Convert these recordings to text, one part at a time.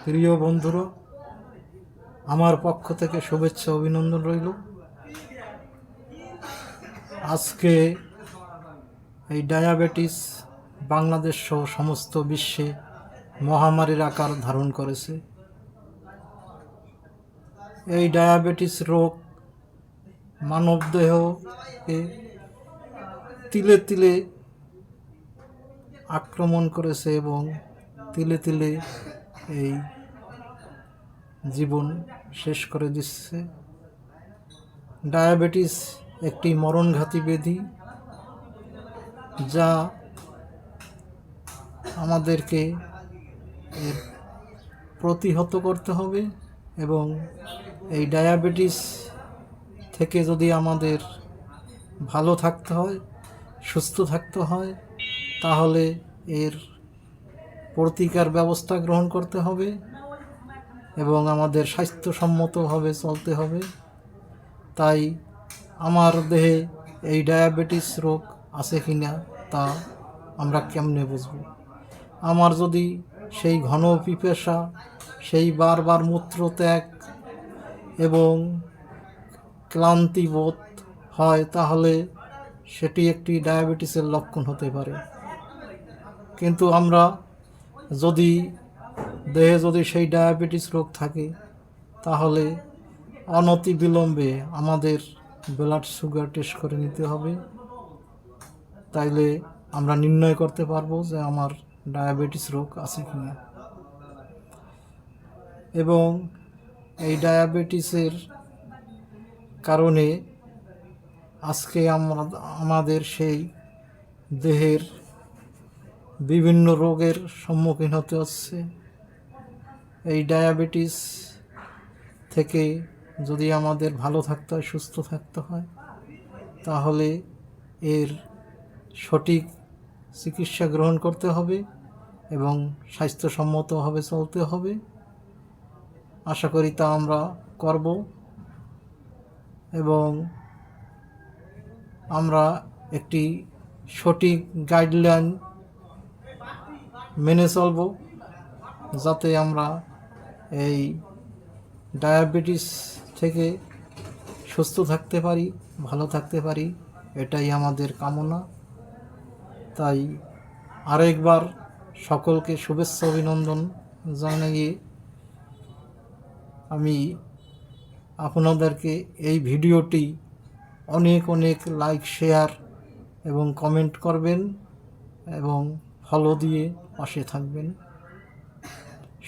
প্রিয় বন্ধুরা, আমার পক্ষ থেকে শুভেচ্ছা অভিনন্দন রইল। আজকে এই ডায়াবেটিস বাংলাদেশ সহ সমস্ত বিশ্বে মহামারীর আকার ধারণ করেছে। এই ডায়াবেটিস রোগ মানবদেহকে তিলে তিলে আক্রমণ করেছে এবং তিলে তিলে এই জীবন শেষ করে দিচ্ছে। ডায়াবেটিস একটি মরণঘাতী ব্যাধি, যা আমাদেরকে এর প্রতিহত করতে হবে এবং এই ডায়াবেটিস থেকে যদি আমাদের ভালো থাকতে হয়, সুস্থ থাকতে হয়, তাহলে এর প্রতিকার ব্যবস্থা গ্রহণ করতে হবে এবং আমাদের স্বাস্থ্যসম্মতভাবে চলতে হবে। তাই আমার দেহে এই ডায়াবেটিস রোগ আছে কি না তা আমরা কেমনে বুঝব? আমার যদি সেই ঘন পিপাসা, সেই বারবার মূত্রত্যাগ এবং ক্লান্তি বোধ হয়, তাহলে সেটি একটি ডায়াবেটিসের লক্ষণ হতে পারে। কিন্তু আমরা যদি দেহে যদি সেই ডায়াবেটিস রোগ থাকে, তাহলে অনতিবিলম্বে আমাদের ব্লাড সুগার টেস্ট করে নিতে হবে। তাইলে আমরা নির্ণয় করতে পারবো যে আমার ডায়াবেটিস রোগ আছে কিনা। এবং এই ডায়াবেটিসের কারণে আজকে আমাদের সেই দেহের বিভিন্ন রোগের সম্মুখীন হতে হচ্ছে। এই ডায়াবেটিস থেকে যদি আমাদের ভালো থাকতে হয়, সুস্থ থাকতে হয়, তাহলে এর সঠিক চিকিৎসা গ্রহণ করতে হবে এবং স্বাস্থ্যসম্মতভাবে চলতে হবে। আশা করি তা আমরা করব এবং আমরা একটি সঠিক গাইডলাইন মেনে চলব, যাতে আমরা এই ডায়াবেটিস থেকে সুস্থ থাকতে পারি, ভালো থাকতে পারি। এটাই আমাদের কামনা। তাই আরেকবার সকলকে শুভেচ্ছা অভিনন্দন জানিয়ে আমি আপনাদেরকে এই ভিডিওটি অনেক অনেক লাইক, শেয়ার এবং কমেন্ট করবেন এবং ফলো দিয়ে পাশে থাকবেন।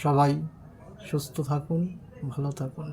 সবাই সুস্থ থাকুন, ভালো থাকুন।